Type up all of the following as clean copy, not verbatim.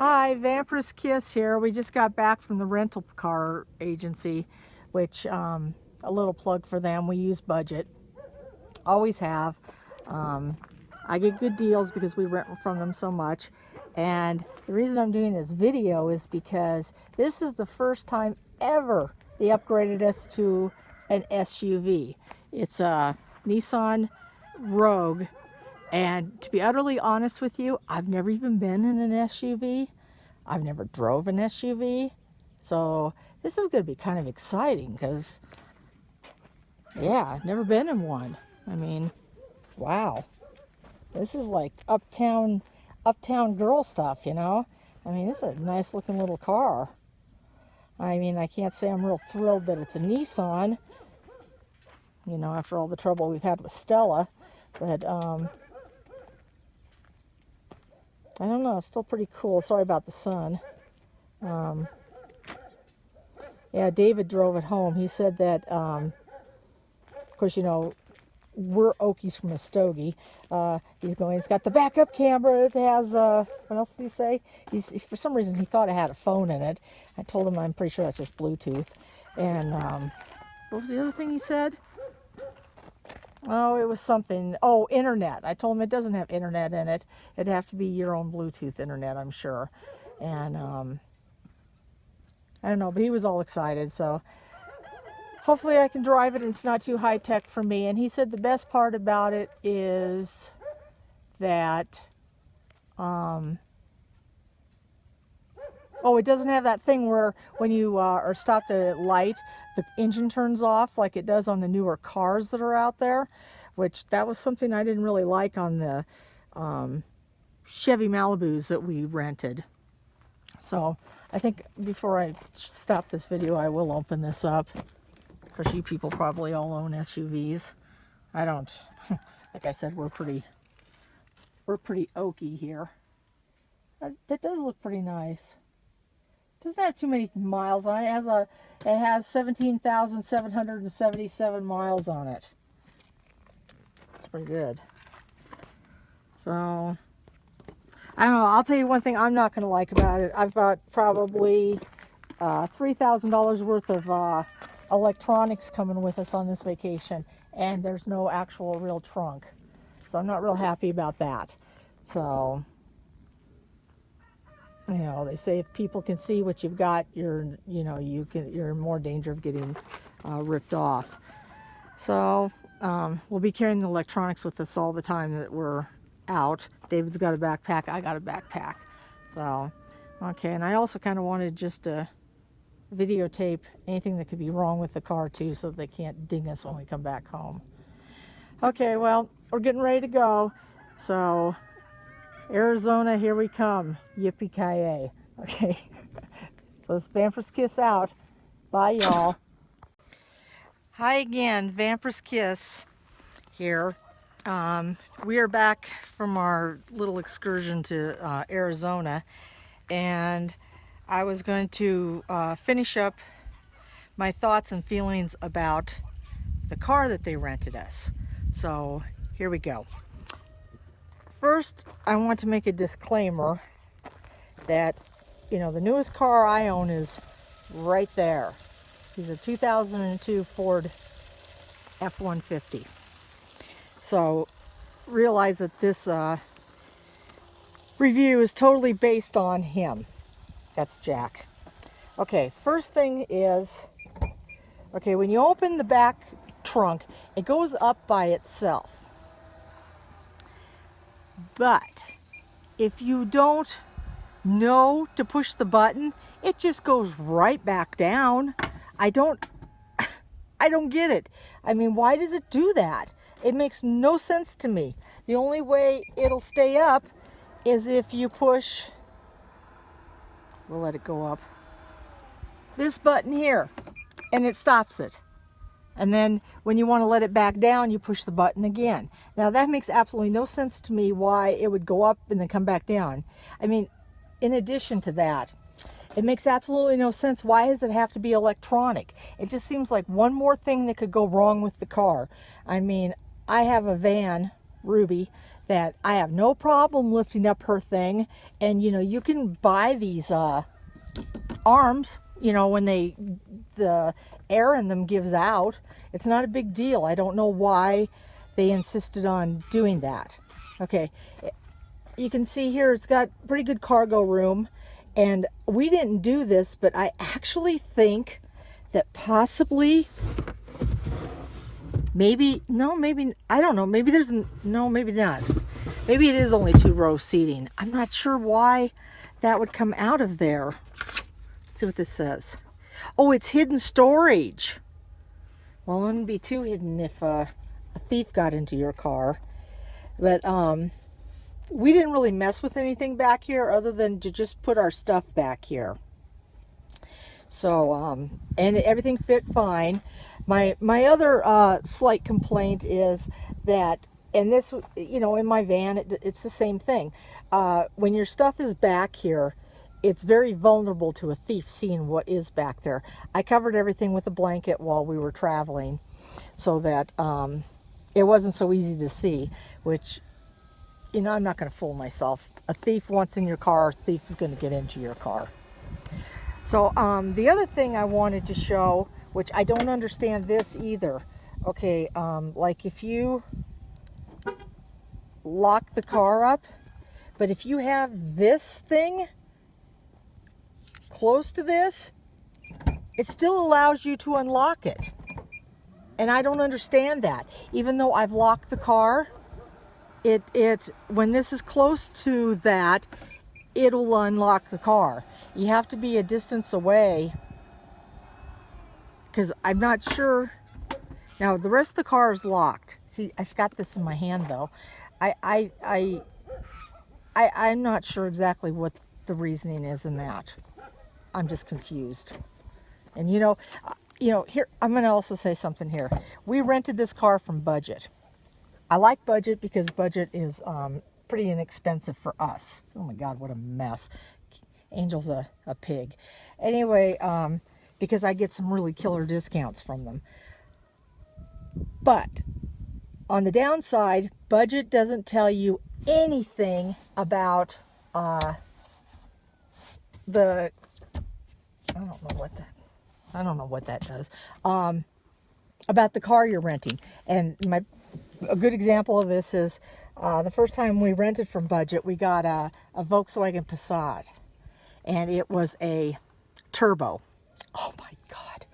Hi, Vampyresskiss here. We just got back from the rental car agency, which a little plug for them. We use budget, always have. I get good deals because we rent from them so much. And the reason I'm doing this video is because this is the first time ever they upgraded us to an SUV. It's a Nissan Rogue. And to be utterly honest with you, I've never even been in an SUV. I've never drove an SUV. So this is going to be kind of exciting because, yeah, I've never been in one. I mean, wow. This is like uptown girl stuff, you know? I mean, it's a nice looking little car. I mean, I can't say I'm real thrilled that it's a Nissan, you know, after all the trouble we've had with Stella. But, I don't know, it's still pretty cool. Sorry about the sun. Yeah, David drove it home. He said that, of course, you know, we're Okies from Muskogee. It's got the backup camera. It has, what else did he say? For some reason, he thought it had a phone in it. I told him I'm pretty sure that's just Bluetooth. And what was the other thing he said? Oh, it was something. Oh, internet. I told him it doesn't have internet in it. It'd have to be your own Bluetooth internet, I'm sure. And I don't know, but he was all excited. So hopefully I can drive it and it's not too high tech for me. And he said the best part about it is that, oh, it doesn't have that thing where when you are stopped at a light, the engine turns off like it does on the newer cars that are out there, which that was something I didn't really like on the Chevy Malibus that we rented. So I think before I stop this video, I will open this up. Of course, you people probably all own SUVs. I don't. Like I said, we're pretty oaky here. That does look pretty nice. Doesn't have too many miles on it. It has 17,777 miles on it. It's pretty good. So I don't know. I'll tell you one thing I'm not going to like about it. I've got probably $3,000 worth of electronics coming with us on this vacation, and there's no actual real trunk. So I'm not real happy about that. So, you know, they say if people can see what you've got, you're in more danger of getting ripped off. So we'll be carrying the electronics with us all the time that we're out. David's got a backpack, I got a backpack. So, okay, and I also kind of wanted just to videotape anything that could be wrong with the car too, so they can't ding us when we come back home. Okay, well, we're getting ready to go. So Arizona, here we come. Yippee-ki-yay. Okay. So it's Vampyresskiss out. Bye, y'all. Hi again, Vampyresskiss here. We are back from our little excursion to Arizona, and I was going to finish up my thoughts and feelings about the car that they rented us. So here we go. First, I want to make a disclaimer that, you know, the newest car I own is right there. It's a 2002 Ford F-150. So realize that this review is totally based on him. That's Jack. Okay, first thing is, okay, when you open the back trunk, it goes up by itself. But if you don't know to push the button, it just goes right back down. I don't get it. I mean, why does it do that? It makes no sense to me. The only way it'll stay up is if you push, we'll let it go up, this button here, and it stops it. And then when you want to let it back down, you push the button again. Now that makes absolutely no sense to me why it would go up and then come back down. I mean, in addition to that, it makes absolutely no sense. Why does it have to be electronic? It just seems like one more thing that could go wrong with the car. I mean, I have a van Ruby, that I have no problem lifting up her thing. And you know, you can buy these arms, you know, when the air in them gives out. It's not a big deal. I don't know why they insisted on doing that. Okay, you can see here it's got pretty good cargo room, and we didn't do this, but I actually think that possibly, maybe, no, maybe, I don't know, maybe there's, no, maybe not. Maybe it is only 2-row seating. I'm not sure why that would come out of there. Let's see what this says. Oh, it's hidden storage. Well, it wouldn't be too hidden if a thief got into your car. But we didn't really mess with anything back here other than to just put our stuff back here. So, and everything fit fine. My other slight complaint is that, and this, you know, in my van, it's the same thing. When your stuff is back here, it's very vulnerable to a thief seeing what is back there. I covered everything with a blanket while we were traveling so that it wasn't so easy to see, which, you know, I'm not going to fool myself. A thief wants in your car, a thief is going to get into your car. So the other thing I wanted to show, which I don't understand this either. Okay, like if you lock the car up, but if you have this thing close to this, it still allows you to unlock it. And I don't understand that. Even though I've locked the car, when this is close to that, it'll unlock the car. You have to be a distance away, because I'm not sure. Now the rest of the car is locked. See, I've got this in my hand though. I'm not sure exactly what the reasoning is in that. I'm just confused. And you know, here, I'm going to also say something here. We rented this car from Budget. I like Budget because Budget is pretty inexpensive for us. Oh my God, what a mess. Angel's a pig. Anyway, because I get some really killer discounts from them. But on the downside, Budget doesn't tell you anything about I don't know what that does. About the car you're renting. And a good example of this is the first time we rented from Budget, we got a Volkswagen Passat, and it was a turbo. Oh my God.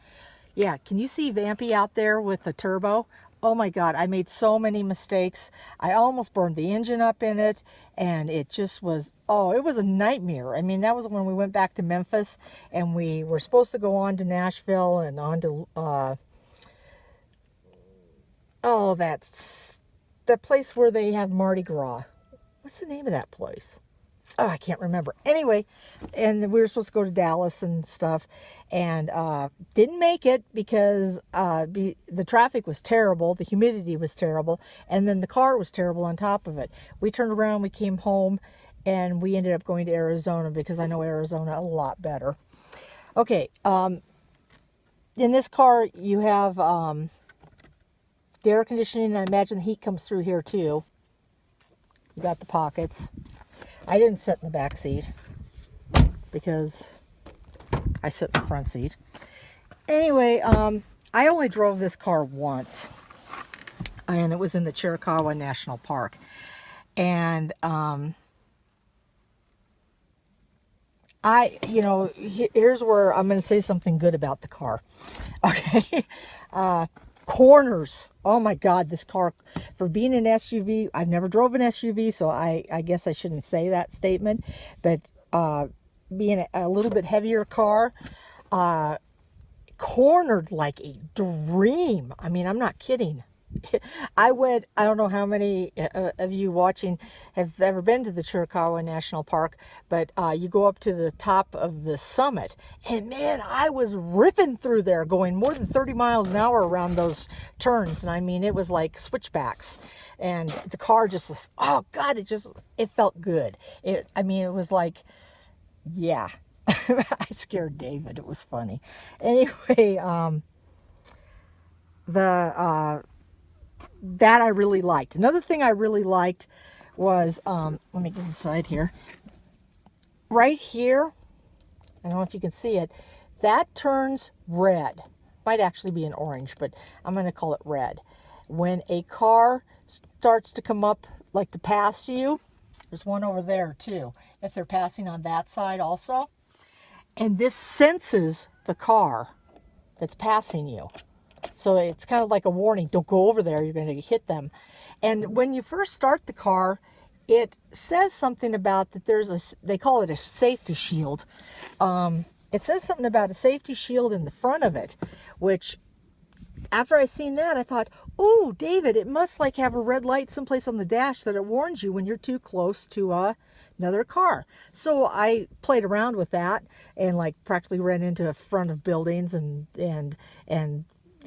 Yeah, can you see Vampy out there with the turbo? Oh my God, I made so many mistakes. I almost burned the engine up in it, and it just was, it was a nightmare. I mean, that was when we went back to Memphis, and we were supposed to go on to Nashville and on to, that's the place where they have Mardi Gras. What's the name of that place? Oh, I can't remember. Anyway, and we were supposed to go to Dallas and stuff, and didn't make it because the traffic was terrible, the humidity was terrible, and then the car was terrible on top of it. We turned around, we came home, and we ended up going to Arizona because I know Arizona a lot better. Okay, in this car you have the air conditioning, and I imagine the heat comes through here too. You got the pockets. I didn't sit in the back seat because I sit in the front seat. Anyway, I only drove this car once, and it was in the Chiricahua National Park. And here's where I'm going to say something good about the car. Okay. Corners. Oh my God, this car, for being an SUV, I've never drove an SUV, so I guess I shouldn't say that statement, but being a little bit heavier car, cornered like a dream. I mean, I'm not kidding. I don't know how many of you watching have ever been to the Chiricahua National Park, but you go up to the top of the summit, and man, I was ripping through there, going more than 30 miles an hour around those turns, and I mean, it was like switchbacks, and the car just, oh God, it felt good. It was like, yeah, I scared David, it was funny. that I really liked. Another thing I really liked was, let me get inside here. Right here, I don't know if you can see it, that turns red. Might actually be an orange, but I'm going to call it red. When a car starts to come up, like to pass you, there's one over there too, if they're passing on that side also. And this senses the car that's passing you. So it's kind of like a warning, don't go over there, you're going to hit them. And when you first start the car, it says something about that there's they call it a safety shield. It says something about a safety shield in the front of it, which after I seen that, I thought, oh, David, it must like have a red light someplace on the dash that it warns you when you're too close to another car. So I played around with that and like practically ran into the front of buildings and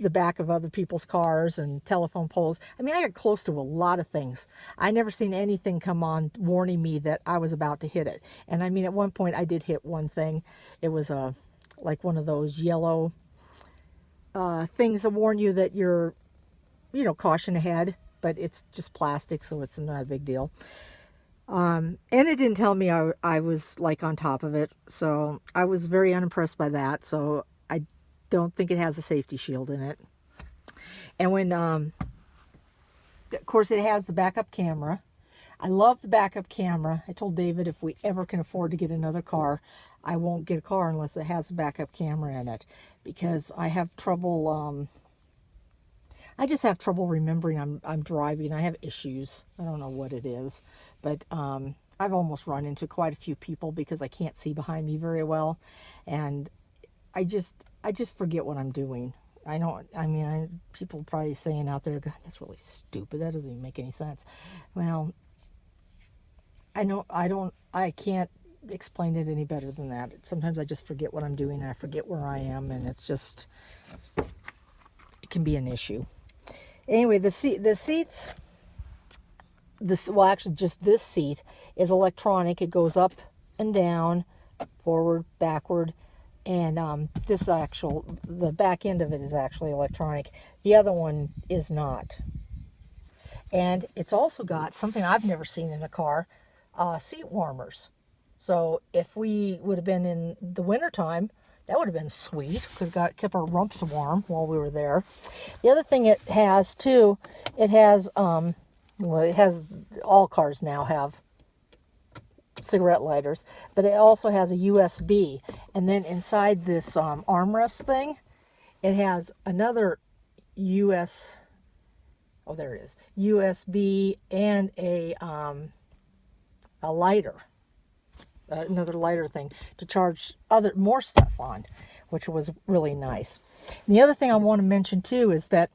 the back of other people's cars and telephone poles. I mean, I got close to a lot of things. I never seen anything come on warning me that I was about to hit it. And I mean, at one point I did hit one thing. It was like one of those yellow things that warn you that you're, caution ahead, but it's just plastic, so it's not a big deal. And it didn't tell me I was like on top of it, so I was very unimpressed by that. So I don't think it has a safety shield in it. And when, of course, it has the backup camera. I love the backup camera. I told David if we ever can afford to get another car, I won't get a car unless it has a backup camera in it, because I have trouble, I just have trouble remembering I'm driving. I have issues. I don't know what it is, but I've almost run into quite a few people because I can't see behind me very well, and I just forget what I'm doing. People probably saying out there, God, that's really stupid. That doesn't even make any sense. Well, I can't explain it any better than that. Sometimes I just forget what I'm doing and I forget where I am, and it can be an issue. Anyway, the seats, actually just this seat is electronic. It goes up and down, forward, backward, and the back end of it is actually electronic. The other one is not. And it's also got something I've never seen in a car, seat warmers. So if we would have been in the wintertime, that would have been sweet. Could have kept our rumps warm while we were there. The other thing it has too, it has, all cars now have cigarette lighters, but it also has a USB. And then inside this armrest thing, it has another USB and a lighter. Another lighter thing to charge more stuff on, which was really nice. And the other thing I want to mention too is that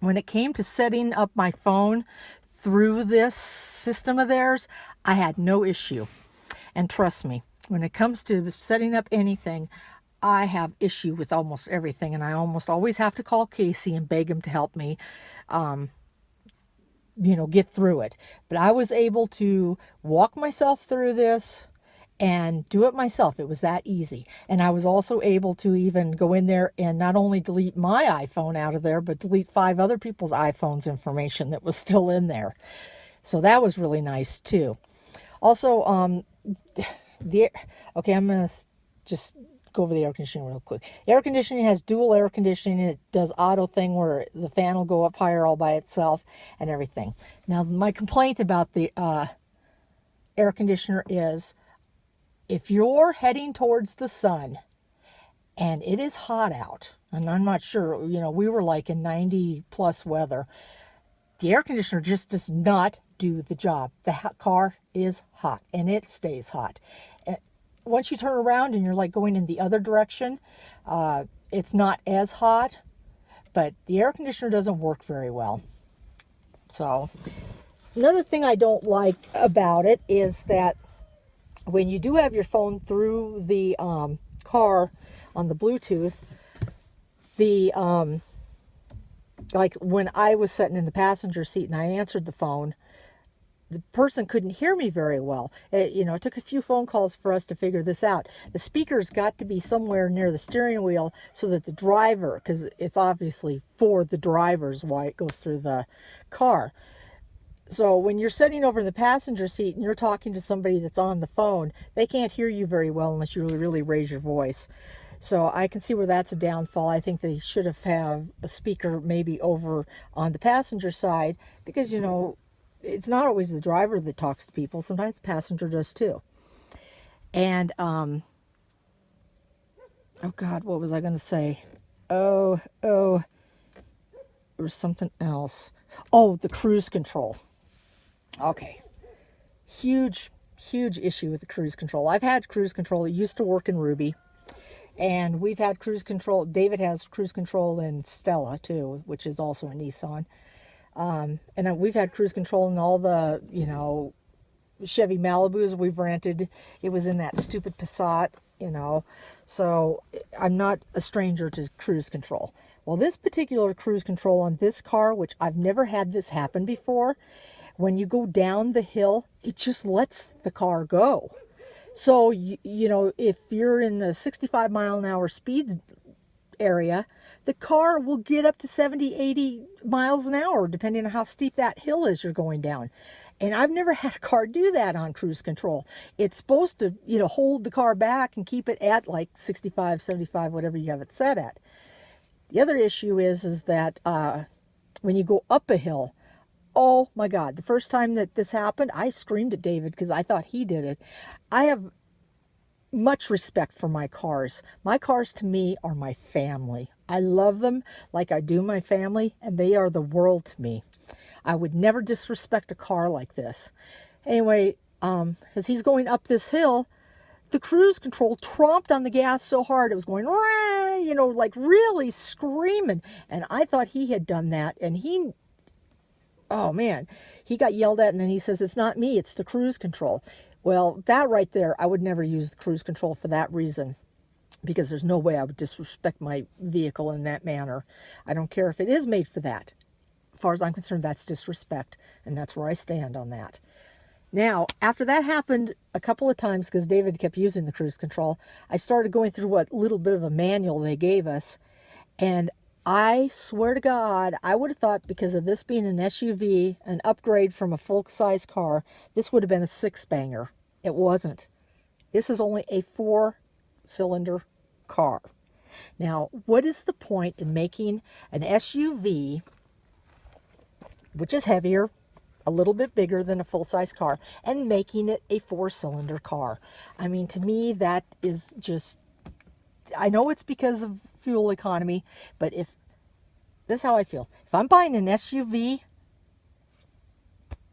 when it came to setting up my phone through this system of theirs, I had no issue. And trust me, when it comes to setting up anything, I have issue with almost everything, and I almost always have to call Casey and beg him to help me get through it. But I was able to walk myself through this and do it myself. It was that easy. And I was also able to even go in there and not only delete my iPhone out of there, but delete 5 other people's iPhones information that was still in there. So that was really nice too. Also, I'm going to just go over the air conditioning real quick. The air conditioning has dual air conditioning. It does auto thing where the fan will go up higher all by itself and everything. Now, my complaint about the air conditioner is if you're heading towards the sun and it is hot out, and I'm not sure, we were like in 90 plus weather, the air conditioner just does not do the job. The car is hot and it stays hot. Once you turn around and you're like going in the other direction, it's not as hot, but the air conditioner doesn't work very well. So another thing I don't like about it is that when you do have your phone through the car on the Bluetooth, like when I was sitting in the passenger seat and I answered the phone, the person couldn't hear me very well. It took a few phone calls for us to figure this out. The speakers got to be somewhere near the steering wheel so that the driver, because it's obviously for the drivers why it goes through the car. So when you're sitting over in the passenger seat and you're talking to somebody that's on the phone, they can't hear you very well unless you really raise your voice. So I can see where that's a downfall. I think they should have had a speaker maybe over on the passenger side, because, it's not always the driver that talks to people. Sometimes the passenger does too. And, oh God, what was I going to say? Oh, there was something else. Oh, the cruise control. Okay. Huge issue with the cruise control. I've had cruise control. It used to work in Ruby. And we've had cruise control. David has cruise control in Stella too, which is also a Nissan. And we've had cruise control in all the, Chevy Malibus we've rented. It was in that stupid Passat, So I'm not a stranger to cruise control. Well, this particular cruise control on this car, which I've never had this happen before, when you go down the hill, it just lets the car go. So, if you're in the 65 mile an hour speed area, the car will get up to 70, 80 miles an hour, depending on how steep that hill is you're going down. And I've never had a car do that on cruise control. It's supposed to, hold the car back and keep it at like 65, 75, whatever you have it set at. The other issue is that when you go up a hill, oh my God, the first time that this happened, I screamed at David because I thought he did it. I have much respect for my cars. My cars to me are my family. I love them like I do my family, and they are the world to me. I would never disrespect a car like this. Anyway, as he's going up this hill, the cruise control tromped on the gas so hard it was going, like really screaming. And I thought he had done that, and oh man, he got yelled at, and then he says, it's not me, it's the cruise control. Well, that right there, I would never use the cruise control for that reason, because there's no way I would disrespect my vehicle in that manner. I don't care if it is made for that. As far as I'm concerned, that's disrespect, and that's where I stand on that. Now, after that happened a couple of times, because David kept using the cruise control, I started going through what little bit of a manual they gave us, and I swear to God, I would have thought, because of this being an SUV, an upgrade from a full-size car, this would have been a six-banger. It wasn't. This is only a four-cylinder car. Now, what is the point in making an SUV, which is heavier, a little bit bigger than a full-size car, and making it a four-cylinder car? I mean, to me, that is just... I know it's because of fuel economy, but this is how I feel. If I'm buying an SUV,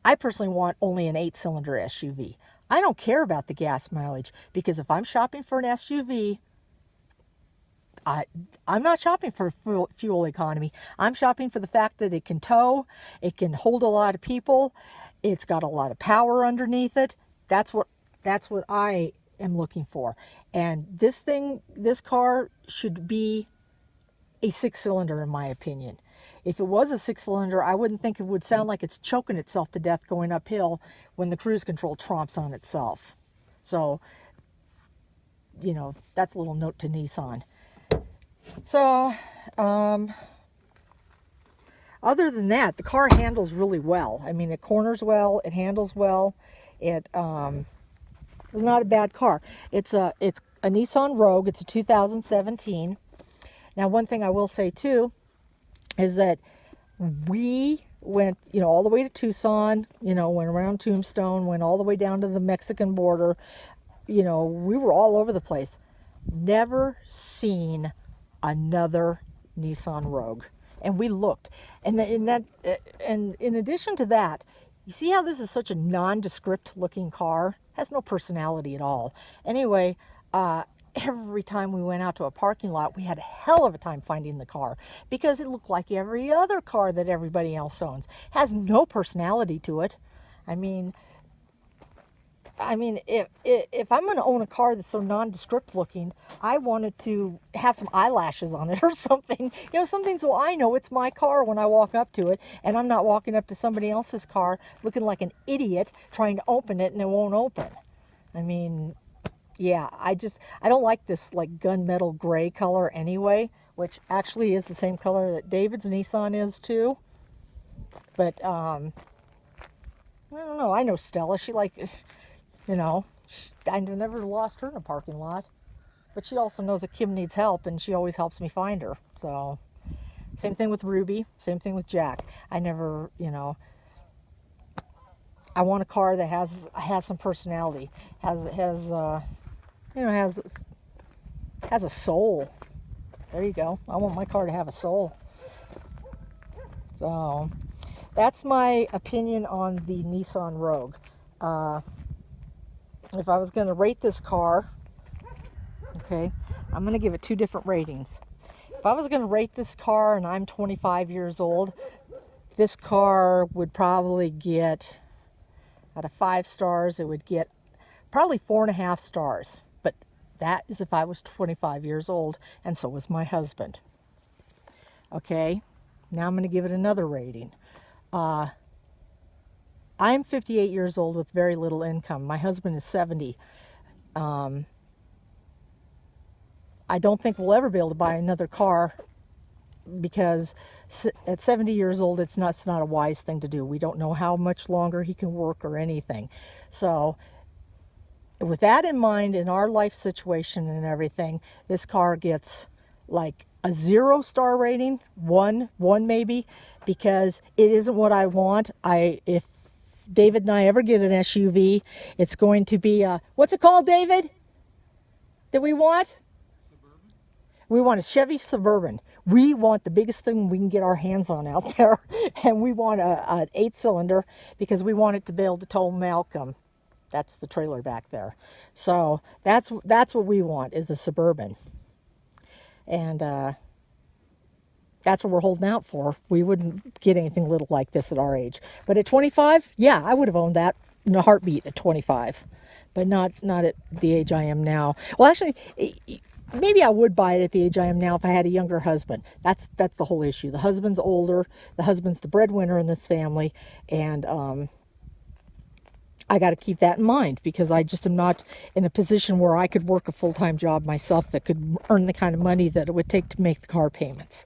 I personally want only an 8-cylinder SUV. I don't care about the gas mileage, because if I'm shopping for an SUV, I'm not shopping for fuel economy. I'm shopping for the fact that it can tow, it can hold a lot of people, it's got a lot of power underneath it. That's what I am looking for. And this car should be a 6-cylinder, in my opinion. If it was a 6-cylinder, I wouldn't think it would sound like it's choking itself to death going uphill when the cruise control tromps on itself. So, that's a little note to Nissan. So, other than that, the car handles really well. I mean, it corners well, it handles well. It was not a bad car. It's a Nissan Rogue. It's a 2017. Now, one thing I will say too is that we went, all the way to Tucson, went around Tombstone, went all the way down to the Mexican border. We were all over the place. Never seen another Nissan Rogue. And we looked. And in addition to that, you see how this is such a nondescript looking car? Has no personality at all. Anyway, every time we went out to a parking lot, we had a hell of a time finding the car, because it looked like every other car that everybody else owns. Has no personality to it. I mean, I mean, if I'm going to own a car that's so nondescript looking, I wanted to have some eyelashes on it or something. You know, something so I know it's my car when I walk up to it, and I'm not walking up to somebody else's car looking like an idiot trying to open it and it won't open. I mean, yeah, I don't like this like gunmetal gray color anyway, which actually is the same color that David's Nissan is too. But I don't know. I know Stella. She like, you know, I never lost her in a parking lot. But she also knows that Kim needs help, and she always helps me find her. So, same thing with Ruby. Same thing with Jack. I never, you know, I want a car that has some personality, has you know, has a soul. There you go. I want my car to have a soul. So, that's my opinion on the Nissan Rogue. If I was going to rate this car, okay, I'm going to give it 2 different ratings. If I was going to rate this car and I'm 25 years old, this car would probably get, out of 5 stars, it would get probably 4.5 stars. But that is if I was 25 years old, and so was my husband. Okay, now I'm going to give it another rating. I'm 58 years old with very little income. My husband is 70. I don't think we'll ever be able to buy another car because at 70 years old, it's not a wise thing to do. We don't know how much longer he can work or anything. So with that in mind, in our life situation and everything, this car gets like a 0-star rating, one maybe, because it isn't what I want. If David and I ever get an SUV, it's going to be a, what's it called, David? That we want? Suburban? We want a Chevy Suburban. We want the biggest thing we can get our hands on out there, and we want an 8-cylinder because we want it to be able to tow Malcolm. That's the trailer back there. So that's what we want, is a Suburban. And that's what we're holding out for. We wouldn't get anything little like this at our age. But at 25, yeah, I would have owned that in a heartbeat at 25. But not at the age I am now. Well, actually, maybe I would buy it at the age I am now if I had a younger husband. That's the whole issue. The husband's older. The husband's the breadwinner in this family. And I got to keep that in mind because I just am not in a position where I could work a full-time job myself that could earn the kind of money that it would take to make the car payments.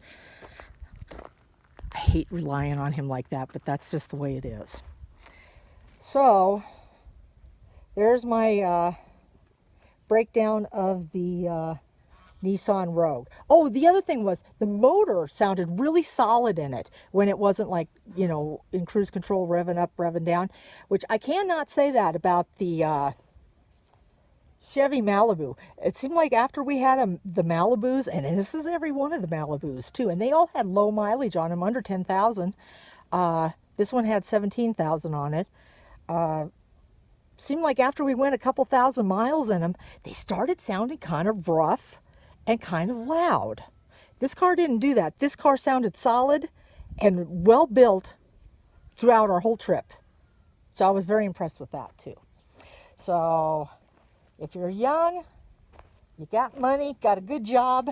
I hate relying on him like that, but that's just the way it is. So, there's my breakdown of the Nissan Rogue. Oh, the other thing was the motor sounded really solid in it when it wasn't like, you know, in cruise control, revving up, revving down, which I cannot say that about the Chevy Malibu. It seemed like after we had the Malibus, and this is every one of the Malibus too, and they all had low mileage on them, under 10,000. This one had 17,000 on it. Seemed like after we went a couple thousand miles in them, they started sounding kind of rough and kind of loud. This car didn't do that. This car sounded solid and well built throughout our whole trip. So I was very impressed with that too. So if you're young, you got money, got a good job,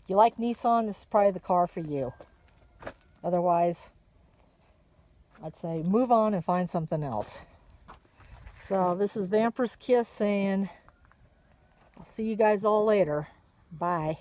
you like Nissan, this is probably the car for you. Otherwise, I'd say move on and find something else. So this is Vampyresskiss saying, I'll see you guys all later. Bye.